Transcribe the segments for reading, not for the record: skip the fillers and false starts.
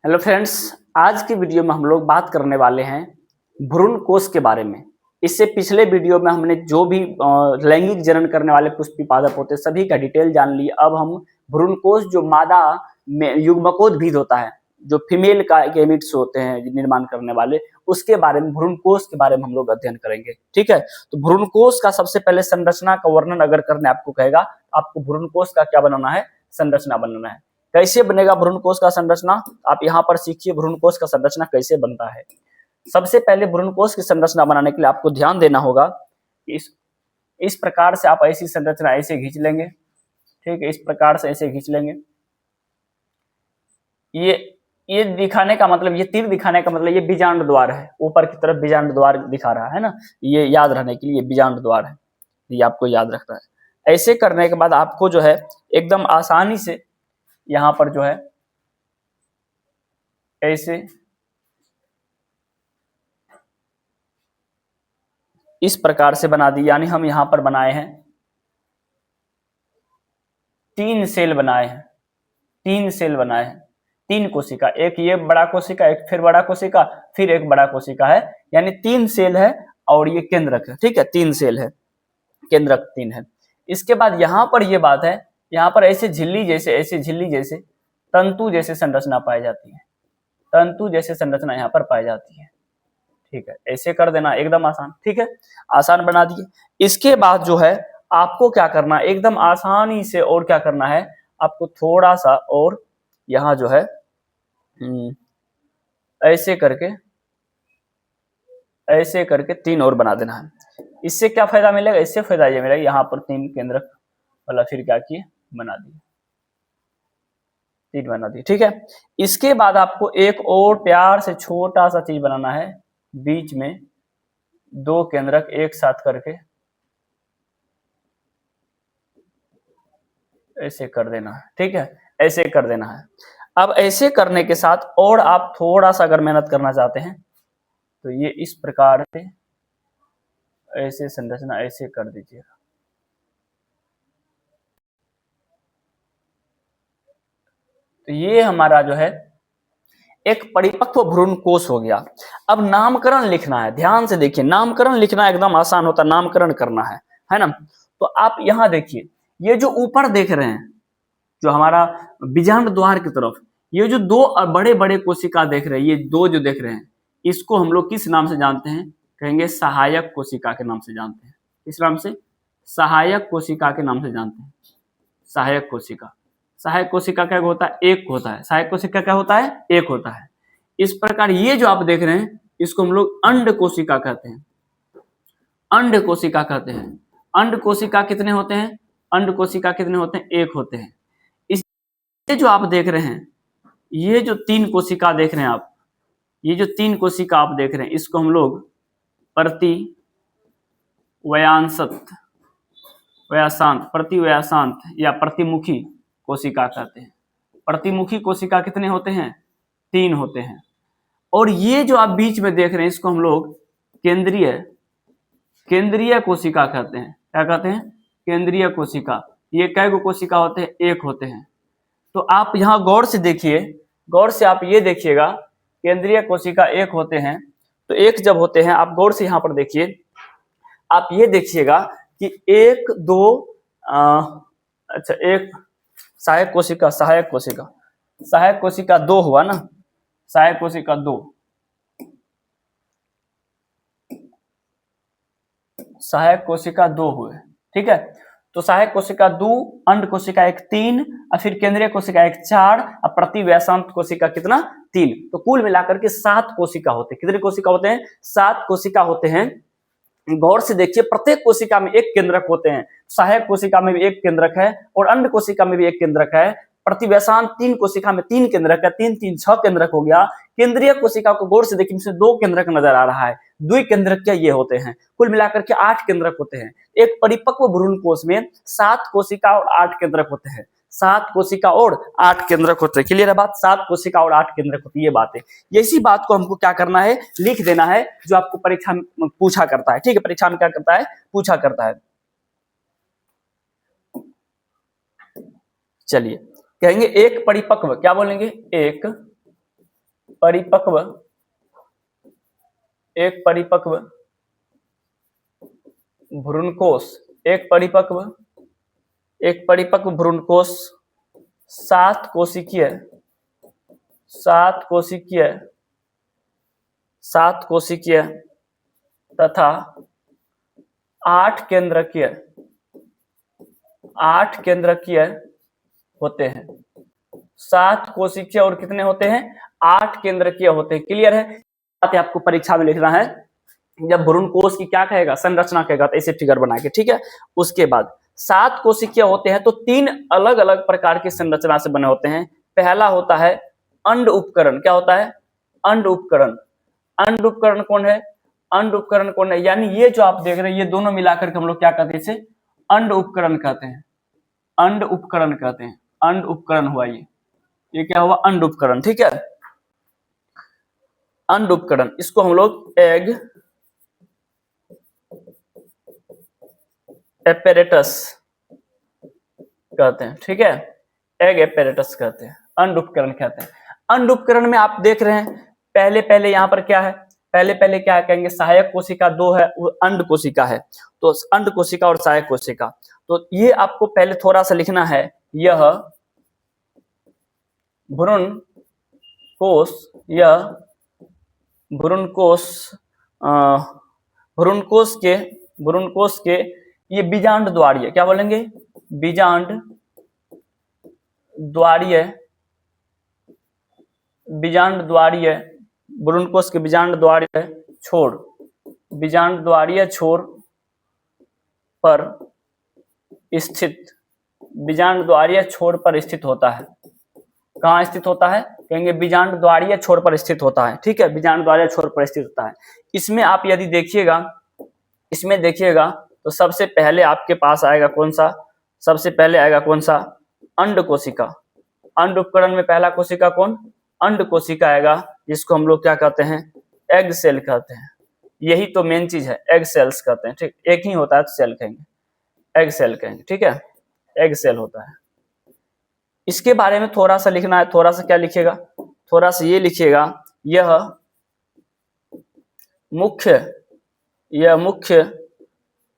Hello friends, आज की video में हम लोग बात करने वाले हैं भ्रूण कोश के बारे में। इससे पिछले वीडियो में हमने जो भी लैंगिक जनन करने वाले पुष्पी पादप होते हैं सभी का डिटेल जान ली। अब हम भ्रूण कोश जो मादा में युग्मकोद्भिद होता है, जो फीमेल का गैमीट्स होते हैं निर्माण करने वाले, उसके बारे में भ्रूण कोश के बारे में हम लोग अध्ययन करेंगे। ठीक है, तो भ्रूण कोश का सबसे पहले संरचना का वर्णन अगर करने आपको कहेगा, आपको भ्रूण कोश का क्या बनाना है, संरचना बनाना है। कैसे बनेगा भ्रूण कोश का संरचना, आप यहाँ पर सीखिए भ्रूण कोश का संरचना कैसे बनता है। सबसे पहले भ्रूण कोश की संरचना बनाने के लिए आपको ध्यान देना होगा कि इस प्रकार से आप ऐसी संरचना ऐसे खींच लेंगे। ठीक है, इस प्रकार से ऐसे खींच लेंगे। ये दिखाने का मतलब, ये तीर दिखाने का मतलब ये बीजांड द्वार है, ऊपर की तरफ बीजांड द्वार दिखा रहा है ना, ये याद रहने के लिए बीजांड द्वार है, ये आपको याद रखना है। ऐसे करने के बाद आपको जो है एकदम आसानी से यहाँ पर जो है ऐसे इस प्रकार से बना दी। यानी हम यहाँ पर बनाए हैं 3 सेल बनाए हैं, 3 सेल बनाए हैं, 3 कोशिका, एक ये बड़ा कोशिका, एक फिर बड़ा कोशिका, फिर एक बड़ा कोशिका है, यानी 3 सेल है और ये केंद्रक है। ठीक है, 3 सेल है, केंद्रक 3 है। इसके बाद यहाँ पर ये बात है, यहाँ पर ऐसे झिल्ली जैसे, ऐसे झिल्ली जैसे तंतु जैसे संरचना पाई जाती है, तंतु जैसे संरचना यहाँ पर पाई जाती है। ठीक है, ऐसे कर देना, एकदम आसान। ठीक है, आसान बना दिए। इसके बाद जो है आपको क्या करना है, एकदम आसानी से और क्या करना है, आपको थोड़ा सा और यहाँ जो है ऐसे करके 3 और बना देना है। इससे क्या फायदा मिलेगा, इससे फायदा ये मिलेगा, यहाँ पर 3 केंद्रक वाला फिर क्या किए, बना दिए, 3 बना दिए। ठीक है, इसके बाद आपको एक और प्यार से छोटा सा चीज बनाना है, बीच में 2 केंद्रक एक साथ करके ऐसे कर देना है। ठीक है, ऐसे कर देना है। अब ऐसे करने के साथ और आप थोड़ा सा अगर मेहनत करना चाहते हैं तो ये इस प्रकार से ऐसे संरचना ऐसे कर दीजिएगा। तो ये हमारा जो है एक परिपक्व भ्रूण कोश हो गया। अब नामकरण लिखना है, ध्यान से देखिए, नामकरण लिखना एकदम आसान होता है, नामकरण करना है ना। तो आप यहाँ देखिए, ये जो ऊपर देख रहे हैं, जो हमारा बीजांड द्वार की तरफ ये जो 2 बड़े बड़े कोशिका देख रहे हैं, ये 2 जो देख रहे हैं, इसको हम लोग किस नाम से जानते हैं, कहेंगे सहायक कोशिका के नाम से जानते हैं। किस नाम से, सहायक कोशिका के नाम से जानते हैं, सहायक कोशिका। सहायक कोशिका क्या होता है, एक होता है, सहायक कोशिका क्या होता है, एक होता है। इस प्रकार ये जो आप देख रहे हैं इसको हम लोग अंड कोशिका कहते हैं, अंड कोशिका कहते हैं। अंड कोशिका कितने होते हैं, अंड कोशिका कितने होते हैं, एक होते हैं। ये जो आप देख रहे हैं, ये जो 3 कोशिका देख रहे हैं आप, ये जो 3 कोशिका आप देख रहे हैं, इसको हम लोग प्रतिवयासांत या प्रतिमुखी कोशिका कहते हैं। प्रतिमुखी कोशिका कितने होते हैं, 3 होते हैं। और ये जो आप बीच में देख रहे हैं इसको हम लोग केंद्रीय कोशिका कहते हैं। क्या कहते हैं, केंद्रीय कोशिका। ये कै गो कोशिका होते हैं, एक होते हैं। तो आप यहाँ गौर से देखिए, गौर से आप ये देखिएगा, केंद्रीय कोशिका एक होते हैं। तो एक जब होते हैं, आप गौर से यहाँ पर देखिए, आप ये देखिएगा कि 1 2 अच्छा, एक सहायक कोशिका, सहायक कोशिका 2 हुआ ना, सहायक कोशिका 2, सहायक कोशिका 2 हुए। ठीक है, तो सहायक कोशिका 2, अंड कोशिका एक 3, और फिर केंद्रीय कोशिका एक 4, और प्रतिव्यासांत कोशिका कितना, 3। तो कुल मिलाकर के 7 कोशिका होते हैं। कितने कोशिका होते हैं, 7 कोशिका होते हैं। गौर से देखिए, प्रत्येक कोशिका में एक केंद्रक होते हैं। सहायक कोशिका में भी एक केंद्रक है और अंड कोशिका में भी एक केंद्रक है। प्रतिव्यासांत 3 कोशिका में 3 केंद्रक है, 3 3 6 केंद्रक हो गया। केंद्रीय कोशिका को गौर से देखिए, इसमें 2 केंद्रक नजर आ रहा है, 2 केंद्रक क्या ये होते हैं, कुल मिलाकर के 8 केंद्रक होते हैं। एक परिपक्व भ्रूण कोश में 7 कोशिका और 8 केंद्रक होते हैं, 7 कोशिका और 8 केंद्रक होते हैं। क्लियर है बात, 7 कोशिका और 8 केंद्रक होती है, ये बात है। इसी बात को हमको क्या करना है, लिख देना है, जो आपको परीक्षा में पूछा करता है। ठीक है, परीक्षा में क्या करता है, पूछा करता है। चलिए, कहेंगे एक परिपक्व, क्या बोलेंगे, एक परिपक्व, एक परिपक्व भ्रूणकोश, एक परिपक्व भ्रूणकोश सात कोशिकीय तथा आठ केंद्रकीय होते हैं। 7 कोशिकीय और कितने होते हैं? 8 केंद्रकीय होते हैं। क्लियर है? बात आपको परीक्षा में लिखना है। जब भ्रूणकोश की क्या कहेगा, संरचना कहेगा, तो ऐसे फिगर बना के, ठीक है। उसके बाद 7 कोशिकीय होते हैं तो 3 अलग अलग प्रकार की संरचना से बने होते हैं। पहला होता है अंड उपकरण। क्या होता है? अंड उपकरण। अंड उपकरण कौन है? अंड उपकरण कौन है? यानी ये जो आप देख रहे हैं, ये दोनों मिलाकर के हम लोग क्या कहते हैं? इसे अंड उपकरण कहते हैं। अंड उपकरण कहते हैं। अंड उपकरण हुआ ये क्या हुआ? अंड उपकरण, ठीक है। अंड उपकरण, इसको हम लोग एग एपेरेटस कहते हैं, ठीक है। एग एपेरेटस कहते हैं, अंड उपकरण कहते हैं। अंड उपकरण में आप देख रहे हैं, पहले यहाँ पर क्या है? पहले क्या कहेंगे? सहायक कोशिका 2 है, वो अंड कोशिका है। तो अंड कोशिका और सहायक कोशिका, तो ये आपको पहले थोड़ा सा लिखना है। यह भ्रूणकोश के ये बीजांड द्वारीय, क्या बोलेंगे? बीजांड द्वारीय, भ्रूणकोश के बीजांड द्वारीय छोर पर स्थित होता है। कहाँ स्थित होता है? कहेंगे बीजांड द्वारीय छोर पर स्थित होता है, ठीक है। बीजांड द्वारीय छोर पर स्थित होता है। इसमें आप यदि देखिएगा तो सबसे पहले आपके पास आएगा कौन सा? अंड कोशिका। अंड उपकरण में पहला कोशिका कौन? अंड कोशिका आएगा, जिसको हम लोग क्या कहते हैं? एग सेल कहते हैं। यही तो मेन चीज है, एग सेल्स कहते हैं, ठीक। एक ही होता है तो सेल कहेंगे, एग सेल कहेंगे, ठीक है। एग सेल होता है। इसके बारे में थोड़ा सा लिखना है। थोड़ा सा क्या लिखिएगा? थोड़ा सा ये लिखिएगा, यह मुख्य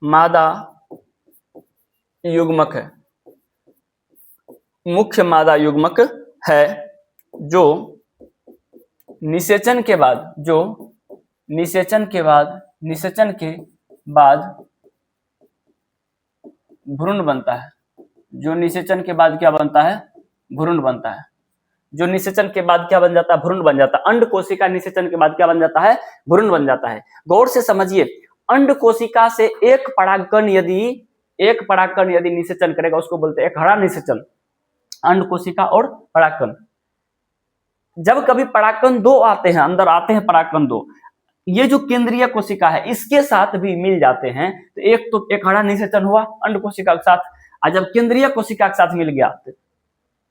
मादा युग्मक है। मुख्य मादा युग्मक है जो निषेचन के बाद भ्रूण बनता है। जो निषेचन के बाद क्या बनता है? भ्रूण बनता है। जो निषेचन के बाद क्या बन जाता है? भ्रूण बन जाता है। अंड कोशिका निषेचन के बाद क्या बन जाता है? भ्रूण बन जाता है। गौर से समझिए, अंड कोशिका से एक परागकण यदि निषेचन करेगा, उसको बोलते हैं एक हरा निषेचन। अंड कोशिका और परागकण, जब कभी परागकण 2 आते हैं, अंदर आते हैं परागकण 2, ये जो केंद्रीय कोशिका है इसके साथ भी मिल जाते हैं, तो एक हरा निषेचन हुआ अंड कोशिका के साथ, और जब केंद्रीय कोशिका के साथ मिल गया तो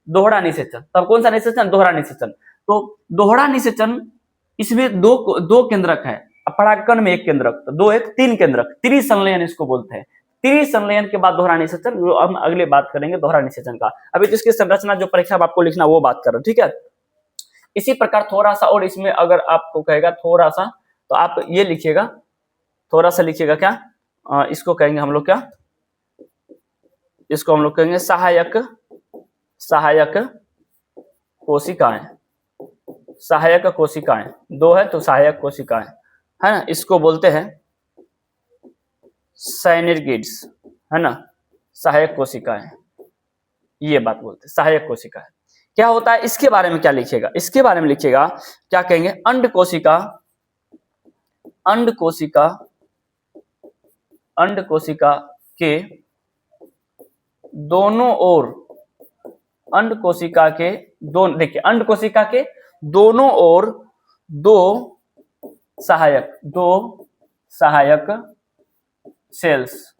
दोहरा निषेचन। तब कौन सा निषेचन? दोहरा निषेचन। तो दोहरा निषेचन, इसमें दो केंद्रक है, परागकण में एक केंद्रक, तो 2 1 3 केंद्रक, त्रिसंलयन इसको बोलते हैं। त्रिसंलयन के बाद दोहरा निषेचन, जो हम अगले बात करेंगे दोहरा निषेचन का। अभी तो इसकी संरचना जो परीक्षा में आपको लिखना वो बात कर रहे हैं, ठीक है। इसी प्रकार थोड़ा सा और इसमें अगर आपको कहेगा थोड़ा सा, तो आप ये लिखिएगा, थोड़ा सा लिखिएगा क्या? इसको कहेंगे हम लोग क्या? इसको हम लोग कहेंगे सहायक कोशिकाएं। सहायक कोशिकाएं 2 है तो सहायक कोशिकाएं है ना, इसको बोलते हैं साइनर्गिड्स, है ना। सहायक कोशिकाएं, ये बात बोलते हैं सहायक कोशिकाएं। क्या होता है? इसके बारे में क्या लिखिएगा? इसके बारे में लिखिएगा, क्या कहेंगे? अंड कोशिका के दोनों ओर, देखिए अंड कोशिका के दोनों ओर 2 सहायक सेल्स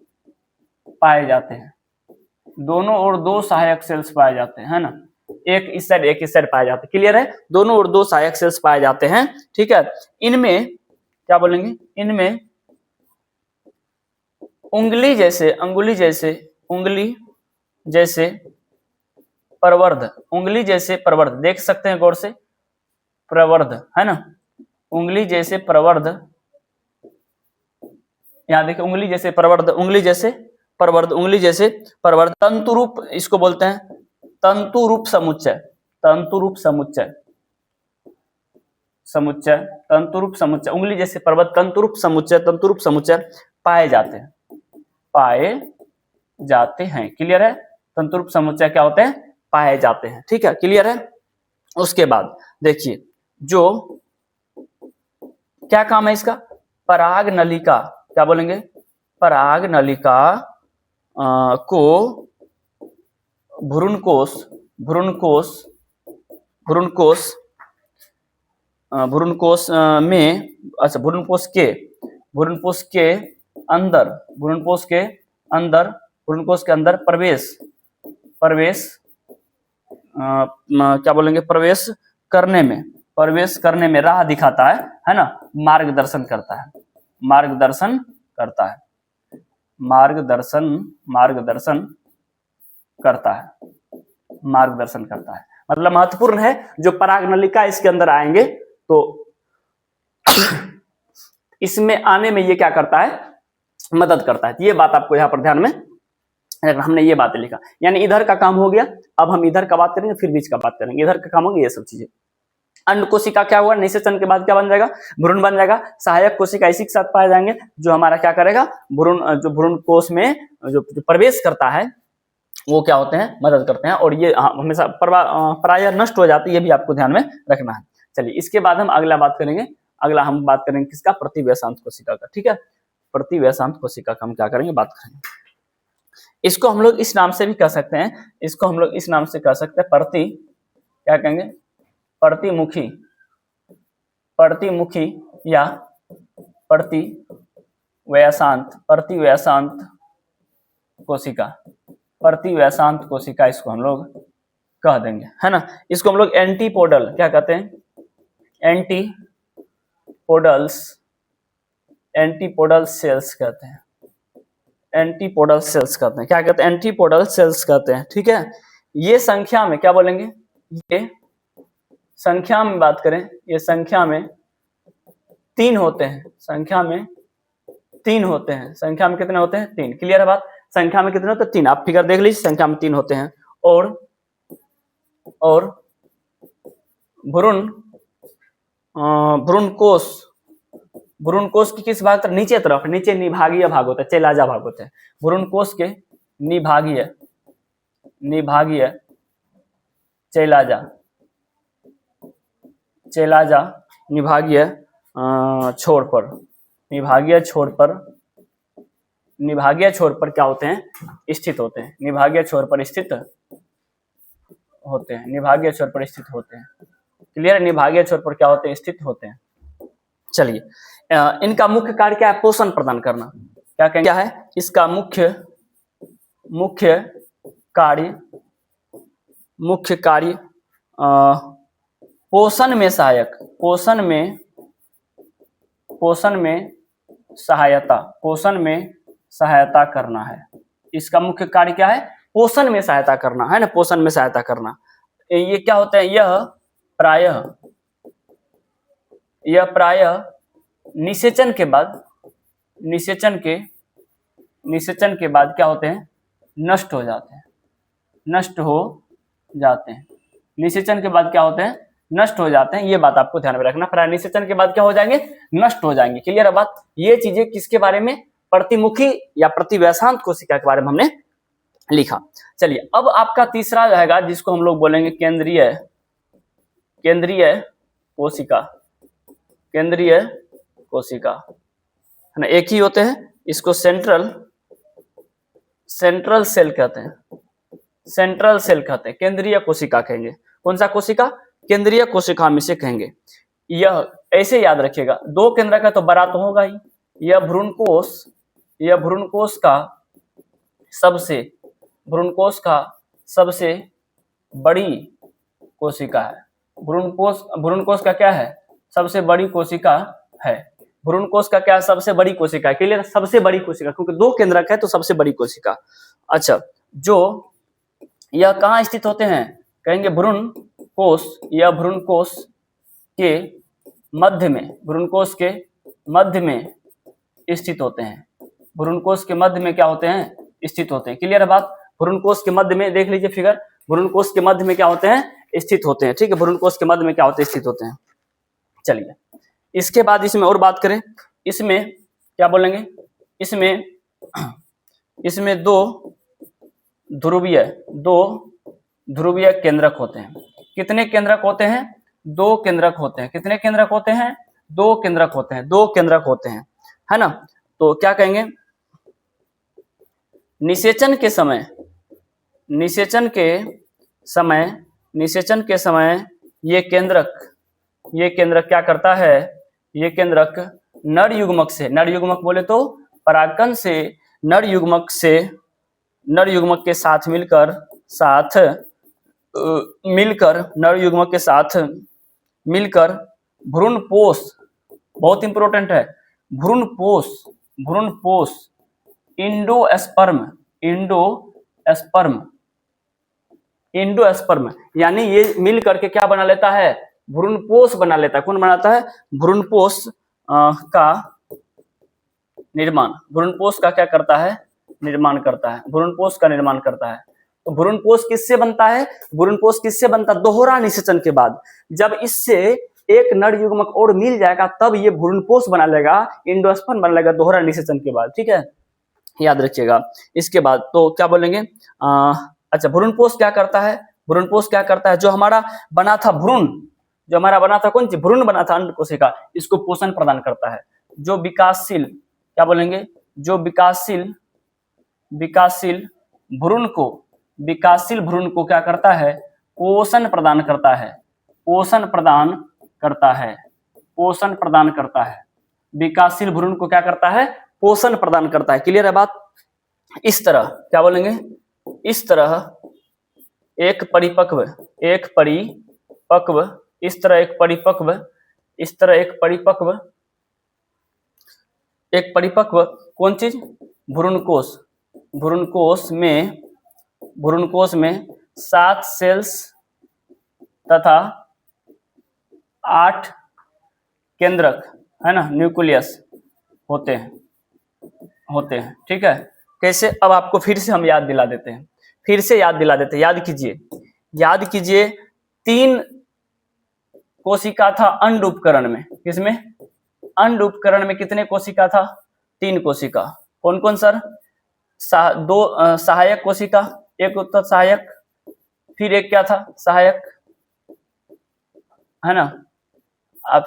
पाए जाते हैं। दोनों ओर 2 सहायक सेल्स पाए जाते हैं, है ना। एक इस साइड एक इस साइड पाए जाते हैं। क्लियर है? दोनों ओर 2 सहायक सेल्स पाए जाते हैं, ठीक है। इनमें क्या बोलेंगे? इनमें उंगली जैसे प्रवर्ध देख सकते हैं गौर से, प्रवर्ध, है ना, उंगली जैसे प्रवर्ध, यहाँ देखिए उंगली जैसे प्रवर्ध, उंगली जैसे प्रवर्ध, उंगली जैसे प्रवर्ध, तंतु रूप इसको बोलते हैं, तंतु रूप समुच्चय, तंतु रूप समुच्चय, समुच्चय, तंतु रूप समुच्चय, उंगली जैसे प्रवर्ध, तंतु रूप समुच्चय, तंतु रूप समुच्चय पाए जाते हैं, पाए जाते हैं। क्लियर है? तंतु रूप समुच्चय क्या होते हैं? पाए जाते हैं। ठीक है, क्लियर है? उसके बाद देखिए जो क्या काम है इसका, पराग नलिका, क्या बोलेंगे, पराग नलिका को भ्रूणकोश, भ्रूणकोश, भ्रूणकोश, भ्रूणकोश में, अच्छा भ्रूणकोश के अंदर, भ्रूणकोश के अंदर, भ्रूणकोश के अंदर प्रवेश, प्रवेश क्या बोलेंगे, प्रवेश करने में, प्रवेश करने में राह दिखाता है ना, मार्गदर्शन करता है, मार्गदर्शन करता है, मार्गदर्शन, मार्गदर्शन करता है, मार्गदर्शन करता है, मतलब महत्वपूर्ण है। जो पराग नलिका इसके अंदर आएंगे तो इसमें आने में ये क्या करता है, मदद करता है। ये बात आपको यहाँ पर ध्यान में, हमने ये बातें लिखा, यानी इधर का काम हो गया। अब हम इधर का बात करेंगे, फिर बीच का बात करेंगे, इधर का काम होगा ये सब चीजें। अंड कोशिका क्या हुआ, निषेचन के बाद क्या बन जाएगा, भ्रूण बन जाएगा। सहायक कोशिका इसी के साथ पाए जाएंगे, जो हमारा क्या करेगा, भ्रूण, जो भ्रूण कोश में जो प्रवेश करता है वो क्या होते हैं, मदद करते हैं, और ये हमेशा प्राय नष्ट हो जाती है, ये भी आपको ध्यान में रखना है। चलिए इसके बाद हम अगला बात करेंगे, अगला हम बात करेंगे किसका, प्रतिव्यसांत कोशिका का। ठीक है, प्रतिव्यसांत कोशिका का हम क्या करेंगे, बात करेंगे। इसको हम लोग इस नाम से भी कह सकते हैं, इसको हम लोग इस नाम से कह सकते हैं, प्रति, क्या कहेंगे, प्रतिमुखी, प्रतिमुखी या प्रतिव्यसांत, प्रतिव्यसांत कोशिका, प्रतिव्यसांत कोशिका इसको हम लोग कह देंगे, है ना। इसको हम लोग एंटीपोडल क्या कहते हैं, एंटीपोडल्स, एंटीपोडल सेल्स कहते हैं, एंटीपोडल सेल्स कहते हैं, क्या कहते हैं, एंटीपोडल सेल्स कहते हैं। ठीक है, ये संख्या में क्या बोलेंगे, ये संख्या में बात करें, ये संख्या में 3 होते हैं, संख्या में 3 होते हैं, संख्या में कितने होते हैं, 3। क्लियर है बात, संख्या में कितने होते हैं, 3। आप फिगर देख लीजिए, संख्या में 3 होते हैं। और भ्रूणकोश, भ्रूणकोश की किस भाग तरफ, नीचे तरफ, नीचे निभागीय भाग होता है, चेलाजा भाग होते हैं। भ्रूणकोश के निभागीय, निभागीय चेलाजा, चेलाजा निभागीय छोर पर, निभागीय छोर पर, निभागीय छोर पर क्या होते हैं, स्थित होते हैं, निभागीय छोर पर स्थित होते हैं, निभागीय छोर पर स्थित होते हैं। क्लियर, निभागीय छोर पर क्या होते हैं, स्थित होते हैं। चलिए इनका मुख्य कार्य क्या है, पोषण प्रदान करना। क्या कहेंगे, क्या है इसका मुख्य, मुख्य कार्य, मुख्य कार्य पोषण में सहायक, पोषण में, पोषण में सहायता, पोषण में सहायता करना है। इसका मुख्य कार्य क्या है, पोषण में सहायता करना, है ना, पोषण में सहायता करना। ये क्या होता है, यह प्रायः निषेचन के बाद, निषेचन के बाद क्या होते हैं, नष्ट हो जाते हैं, नष्ट हो जाते हैं। निषेचन के बाद क्या होते हैं, नष्ट हो जाते हैं। ये बात आपको ध्यान में रखना, प्राय निषेचन के बाद क्या हो जाएंगे, नष्ट हो जाएंगे। क्लियर है बात। ये चीजें किसके बारे में, प्रतिमुखी या प्रतिव्यसांत कोशिका के बारे में हमने लिखा। चलिए अब आपका तीसरा रहेगा, जिसको हम लोग बोलेंगे केंद्रीय, केंद्रीय कोशिका, केंद्रीय कोशिका, है ना, एक ही होते हैं। इसको सेंट्रल, सेंट्रल सेल कहते हैं, सेंट्रल सेल कहते हैं, केंद्रीय कोशिका कहेंगे। कौन सा कोशिका, केंद्रीय कोशिका में से कहेंगे। यह ऐसे याद रखिएगा, 2 केंद्र का तो बड़ा तो होगा ही। यह भ्रूणकोश, यह भ्रूणकोश का सबसे, भ्रूणकोश का सबसे बड़ी कोशिका है। भ्रूणकोश, भ्रूणकोश का क्या है, सबसे बड़ी कोशिका है। भ्रूणकोश का क्या, सबसे बड़ी कोशिका है। क्लियर, सबसे बड़ी कोशिका, क्योंकि 2 केंद्रक है तो सबसे बड़ी कोशिका। अच्छा, जो यह कहाँ स्थित होते हैं, कहेंगे भ्रूणकोश, यह भ्रूणकोश के मध्य में, भ्रूणकोश के मध्य में स्थित होते हैं। भ्रूणकोश के मध्य में क्या होते हैं? स्थित होते हैं। क्लियर है बात? भ्रूणकोश के मध्य में, देख लीजिए फिगर, भ्रूणकोश के मध्य में क्या होते हैं? स्थित होते हैं। ठीक है, भ्रूणकोश के मध्य में क्या होते हैं? स्थित होते हैं। चलिए, इसके बाद इसमें और बात करें, इसमें क्या बोलेंगे? इसमें दो ध्रुवीय केंद्रक होते हैं। कितने केंद्रक होते हैं? 2 केंद्रक होते हैं। कितने केंद्रक होते हैं? 2 केंद्रक होते हैं। 2 केंद्रक होते हैं, है ना? तो क्या कहेंगे? निषेचन के समय ये केंद्रक क्या करता है? ये केंद्रक नर युग्मक से, नर युग्मक बोले तो परागकण से नर युग्मक के साथ मिलकर भ्रूणपोष, बहुत इंपॉर्टेंट है, भ्रूणपोष इंडोस्पर्म, यानी ये मिल करके क्या बना लेता है? भ्रूणपोष बना लेता है। कौन बनाता है? भ्रूणपोष का निर्माण, भ्रूणपोष का क्या करता है? निर्माण करता है। भ्रूणपोष का निर्माण करता है। तो भ्रूणपोष किससे बनता है? भ्रूणपोष किससे बनता? दोहरा निषेचन के बाद। जब इससे एक नर युग्मक और मिल जाएगा तब ये भ्रूणपोष बना लेगा, इंडोस्पर्म बना लेगा दोहरा निषेचन के बाद। ठीक है, याद रखिएगा। इसके बाद तो क्या बोलेंगे? अच्छा, भ्रूणपोष क्या करता है? भ्रूणपोष क्या करता है? जो हमारा बना था भ्रूण, जो हमारा बना था, कौन सी भ्रूण बना था अंड कोशिका, इसको पोषण प्रदान करता है। जो विकासशील, क्या बोलेंगे? जो विकासशील भ्रूण को क्या करता है? पोषण प्रदान करता है। विकासशील भ्रूण को क्या करता है? पोषण प्रदान करता है। क्लियर है बात? इस तरह क्या बोलेंगे? इस तरह एक परिपक्व कौन चीज? भ्रूणकोश में 7 सेल्स तथा 8 केंद्रक, है ना, न्यूक्लियस होते हैं। ठीक है, कैसे? अब आपको फिर से हम याद दिला देते हैं। याद कीजिए 3 कोशिका था अंड उपकरण में। किसमें? अंड उपकरण में कितने कोशिका था? 3 कोशिका। कौन कौन सर? 2 सहायक कोशिका, एक उत्तर सहायक, फिर एक क्या था? सहायक, है ना,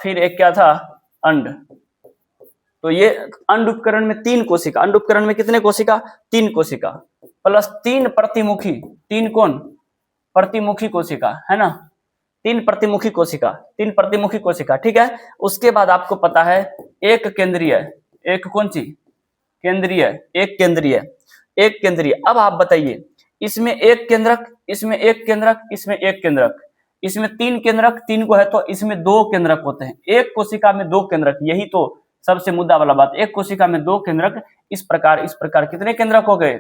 फिर एक क्या था? अंड। तो ये अंड उपकरण में 3 कोशिका, अंड उपकरण में कितने कोशिका? 3 कोशिका प्लस 3 प्रतिमुखी, 3 कौन? प्रतिमुखी कोशिका, है ना, 3 प्रतिमुखी कोशिका। ठीक है, उसके बाद आपको पता है एक केंद्रीय, एक कौन सी? केंद्रीय, एक केंद्रीय। अब आप बताइए, इसमें एक केंद्रक, इसमें एक केंद्रक, इसमें एक केंद्रक, इसमें 3 केंद्रक, 3 को है तो इसमें 2 केंद्रक होते हैं। एक कोशिका में 2 केंद्रक, यही तो सबसे मुद्दा वाला बात। एक कोशिका में 2 केंद्रक। इस प्रकार कितने केंद्रक हो गए?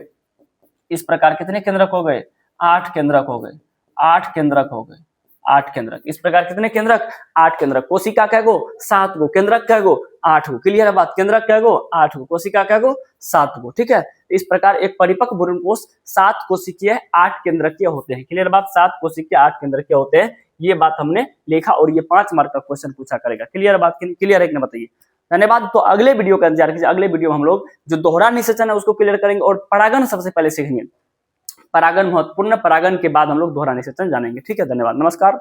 8 केंद्रक हो गए। 8 केंद्रक। इस प्रकार कितने केंद्रक? 8 केंद्रक। कोशिका क्या गो? 7 गो। केंद्रक क्या गो? 8 गो। क्लियर है बात? केंद्रक क्या गो? 8 गो। कोशिका क्या गो? 7 गो। ठीक है, इस प्रकार एक परिपक्व भ्रूणकोश 7 कोशिकीय 8 केंद्रकीय होते हैं। क्लियर बात? 7 कोशिकीय 8 केंद्रकीय होते हैं। ये बात हमने लिखा और ये 5 मार्क का क्वेश्चन पूछा करेगा। क्लियर बात? क्लियर है कि नहीं बताइए? धन्यवाद। तो अगले वीडियो का इंतजार कीजिए। अगले वीडियो में हम लोग जो दोहरा निषेचन है उसको क्लियर करेंगे और परागण सबसे पहले सीखेंगे। परागण महत्वपूर्ण, परागण के बाद हम लोग दोहरा निषेचन जानेंगे। ठीक है, धन्यवाद, नमस्कार।